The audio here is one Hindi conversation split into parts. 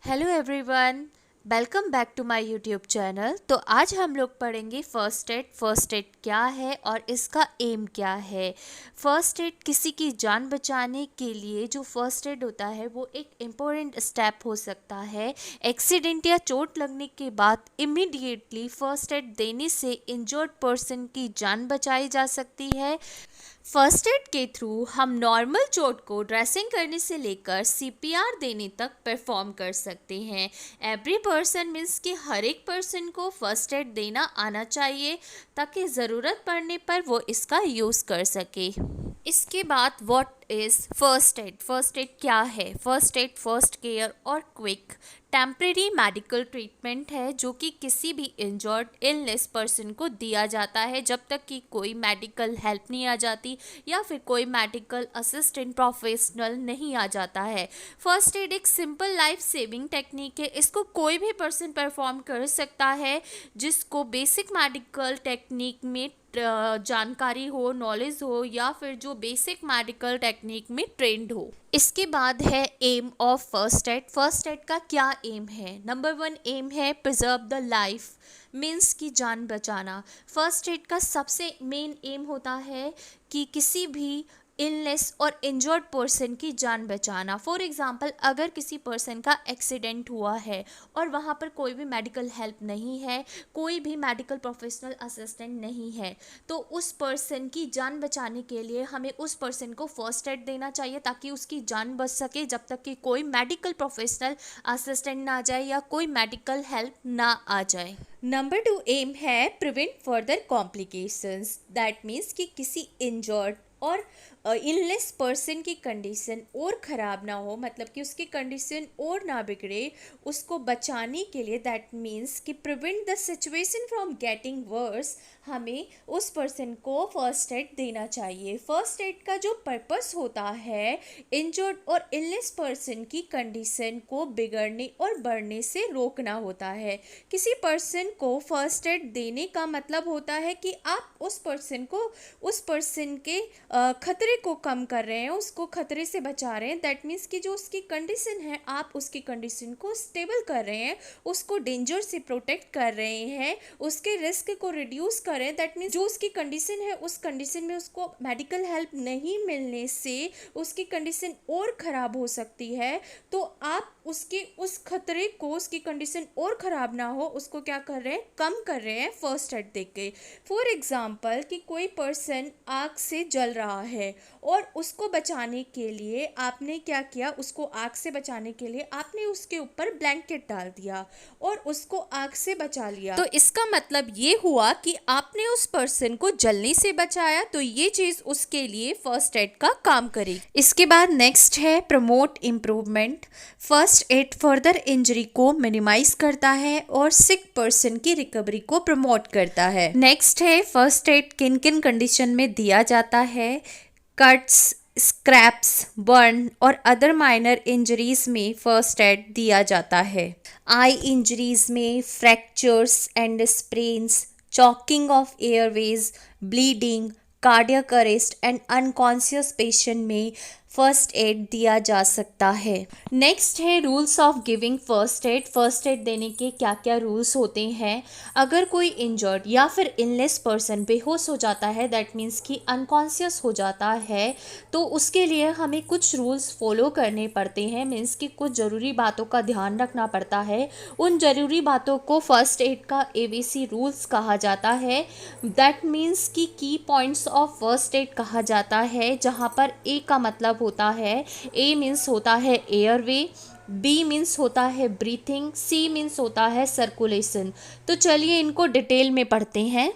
Hello everyone, welcome back to my YouTube channel. तो आज हम लोग पढ़ेंगे फर्स्ट एड क्या है और इसका एम क्या है। फर्स्ट एड किसी की जान बचाने के लिए जो फर्स्ट एड होता है वो एक इम्पोर्टेंट स्टेप हो सकता है। एक्सीडेंट या चोट लगने के बाद इमीडिएटली फर्स्ट एड देने से इंजर्ड पर्सन की जान बचाई जा सकती है। फर्स्ट एड के थ्रू हम नॉर्मल चोट को ड्रेसिंग करने से लेकर सीपीआर देने तक परफॉर्म कर सकते हैं। एवरी पर्सन मीन्स कि हर एक पर्सन को फर्स्ट एड देना आना चाहिए ताकि ज़रूरत पड़ने पर वो इसका यूज़ कर सके। इसके बाद व्हाट इज़ फर्स्ट एड क्या है? फर्स्ट एड फर्स्ट केयर और क्विक टेम्परेरी मेडिकल ट्रीटमेंट है जो कि किसी भी इंजर्ड इलनेस पर्सन को दिया जाता है जब तक कि कोई मेडिकल हेल्प नहीं आ जाती या फिर कोई मेडिकल असिस्टेंट प्रोफेशनल नहीं आ जाता है। फर्स्ट एड एक सिंपल लाइफ सेविंग टेक्निक है। इसको कोई भी पर्सन परफॉर्म कर सकता है जिसको बेसिक मेडिकल टेक्निक में जानकारी हो, नॉलेज हो या फिर जो बेसिक मेडिकल टेक्निक में ट्रेंड हो। इसके बाद है aim of first aid. First aid का क्या एम है? नंबर 1 एम है प्रिजर्व द लाइफ, मीन्स की जान बचाना। फर्स्ट एड का सबसे मेन एम होता है कि किसी भी इलनेस और इंजर्ड पर्सन की जान बचाना। फॉर एग्ज़ाम्पल, अगर किसी पर्सन का एक्सीडेंट हुआ है और वहाँ पर कोई भी मेडिकल हेल्प नहीं है, कोई भी मेडिकल प्रोफेशनल असिस्टेंट नहीं है, तो उस पर्सन की जान बचाने के लिए हमें उस पर्सन को फर्स्ट एड देना चाहिए ताकि उसकी जान बच सके जब तक कि कोई मेडिकल प्रोफेशनल असिस्टेंट ना आ जाए या कोई मेडिकल हेल्प ना आ जाए। नंबर 2 एम है prevent further complications. That means कि किसी इंजर्ड और इलनेस पर्सन की कंडीशन और ख़राब ना हो, मतलब कि उसकी कंडीशन और ना बिगड़े, उसको बचाने के लिए दैट मीन्स कि prevent the situation from getting worse, हमें उस पर्सन को फर्स्ट एड देना चाहिए। फर्स्ट एड का जो पर्पस होता है इंजर्ड और इलनेस पर्सन की कंडीशन को बिगड़ने और बढ़ने से रोकना होता है। किसी पर्सन को फर्स्ट एड देने का मतलब होता है कि आप उस पर्सन के खतरे को कम कर रहे हैं, उसको खतरे से बचा रहे हैं। दैट मीन्स कि जो उसकी कंडीशन है आप उसकी कंडीशन को स्टेबल कर रहे हैं, उसको डेंजर से प्रोटेक्ट कर रहे हैं, उसके रिस्क को रिड्यूस कर रहे हैं। दैट मीन्स जो उसकी कंडीशन है उस कंडीशन में उसको मेडिकल हेल्प नहीं मिलने से उसकी कंडीशन और ख़राब हो सकती है। तो आप उसके उस खतरे को, उसकी कंडीशन और ख़राब ना हो, उसको क्या कर रहे हैं, कम कर रहे हैं फर्स्ट एड दे के। फॉर एग्ज़ाम्पल कि कोई पर्सन आग से जल रहा है और उसको बचाने के लिए आपने क्या किया, उसको आग से बचाने के लिए आपने उसके ऊपर ब्लैंकेट डाल दिया और उसको आग से बचा लिया। तो इसका मतलब ये हुआ कि आपने उस पर्सन को जलने से बचाया, तो ये चीज़ उसके लिए फर्स्ट एड का काम करेगी। इसके बाद नेक्स्ट है promote improvement. First aid further injury को मिनिमाइज करता है और सिक पर्सन की रिकवरी को प्रमोट करता है। नेक्स्ट है फर्स्ट एड किन किन कंडीशन में दिया जाता है। कट्स, स्क्रैप्स, बर्न और अदर माइनर इंजरीज में फर्स्ट एड दिया जाता है। आई इंजरीज में fractures and sprains, choking of Airways, bleeding, cardiac arrest and unconscious patient में फर्स्ट एड दिया जा सकता है। नेक्स्ट है rules of giving first aid. First add देने के क्या क्या रूल्स होते हैं। अगर कोई इंजर्ड या फिर इलनेस पर्सन बेहोश हो जाता है, दैट मीन्स कि अनकॉन्शियस हो जाता है, तो उसके लिए हमें कुछ रूल्स फॉलो करने पड़ते हैं। मीन्स कि कुछ ज़रूरी बातों का ध्यान रखना पड़ता है। उन ज़रूरी बातों को फर्स्ट एड का ABC रूल्स कहा जाता है। दैट मीन्स कि की पॉइंट्स ऑफ फर्स्ट एड कहा जाता है, जहाँ पर ए का मतलब होता है, ए मीन्स होता है एयरवे, बी मीन्स होता है ब्रीथिंग, सी मीन्स होता है सर्कुलेशन। तो चलिए इनको डिटेल में पढ़ते हैं।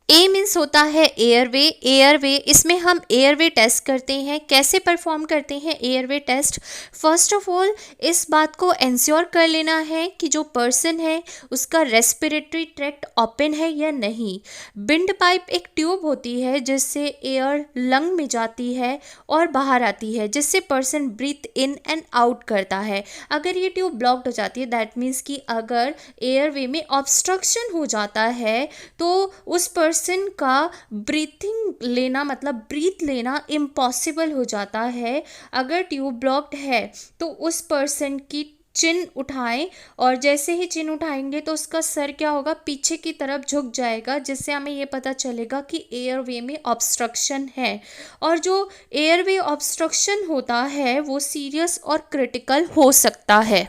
ए मीन्स होता है एयरवे, इसमें हम एयरवे टेस्ट करते हैं। कैसे परफॉर्म करते हैं airway test? First of all इस बात को इंश्योर कर लेना है कि जो पर्सन है उसका रेस्पिरेटरी ट्रैक्ट ओपन है या नहीं। विंड पाइप एक ट्यूब होती है जिससे एयर लंग में जाती है और बाहर आती है, जिससे person breathe in and out करता है। अगर ये ट्यूब ब्लॉक्ड हो जाती है, दैट मीन्स कि अगर एयरवे में ऑब्स्ट्रक्शन हो जाता है तो उस पर्सन का ब्रीथिंग लेना, मतलब ब्रीथ लेना इम्पॉसिबल हो जाता है। अगर ट्यूब ब्लॉक्ड है तो उस पर्सन की चिन उठाएं और जैसे ही चिन उठाएंगे तो उसका सर क्या होगा, पीछे की तरफ झुक जाएगा, जिससे हमें ये पता चलेगा कि एयरवे में ऑब्स्ट्रक्शन है। और जो एयरवे ऑब्स्ट्रक्शन होता है वो सीरियस और क्रिटिकल हो सकता है।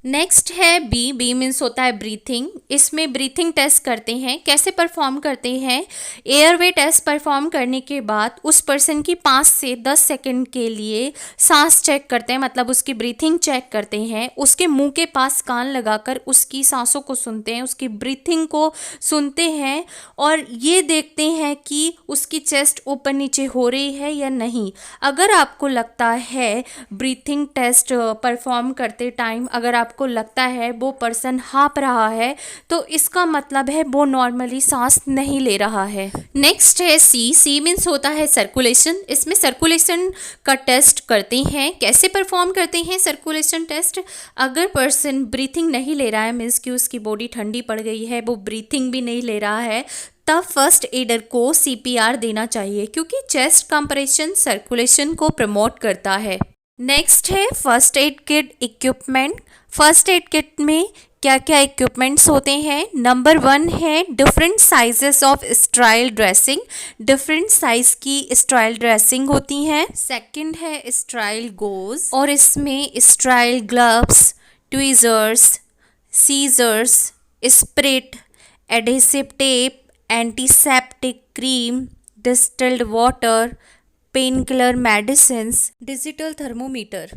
नेक्स्ट है बी। बी मीन्स होता है ब्रीथिंग। इसमें ब्रीथिंग टेस्ट करते हैं। कैसे परफॉर्म करते हैं? एयरवे टेस्ट परफॉर्म करने के बाद उस पर्सन की 5 से 10 सेकंड के लिए सांस चेक करते हैं, मतलब उसकी ब्रीथिंग चेक करते हैं। उसके मुंह के पास कान लगाकर उसकी सांसों को सुनते हैं, उसकी ब्रीथिंग को सुनते हैं और ये देखते हैं कि उसकी चेस्ट ऊपर नीचे हो रही है या नहीं। अगर आपको लगता है ब्रीथिंग टेस्ट परफॉर्म करते टाइम अगर आपको लगता है वो पर्सन हाँप रहा है तो इसका मतलब है वो नॉर्मली सांस नहीं ले रहा है। नेक्स्ट है सी। सी मीन्स होता है सर्कुलेशन। इसमें सर्कुलेशन का टेस्ट करते हैं। कैसे परफॉर्म करते हैं सर्कुलेशन टेस्ट? अगर पर्सन ब्रीथिंग नहीं ले रहा है, मीन्स कि उसकी बॉडी ठंडी पड़ गई है, वो ब्रीथिंग भी नहीं ले रहा है, तब फर्स्ट एडर को सीपीआर देना चाहिए, क्योंकि चेस्ट कंप्रेशन सर्कुलेशन को प्रमोट करता है। नेक्स्ट है first aid kit equipment. First aid kit में क्या क्या इक्विपमेंट्स होते हैं? नंबर 1 है different sizes of स्ट्राइल dressing. Different size की स्ट्राइल ड्रेसिंग होती हैं। सेकंड है स्ट्राइल गोज, और इसमें sterile gloves, tweezers, scissors, spirit, adhesive tape, antiseptic cream, distilled water, pain killer medicines, digital thermometer.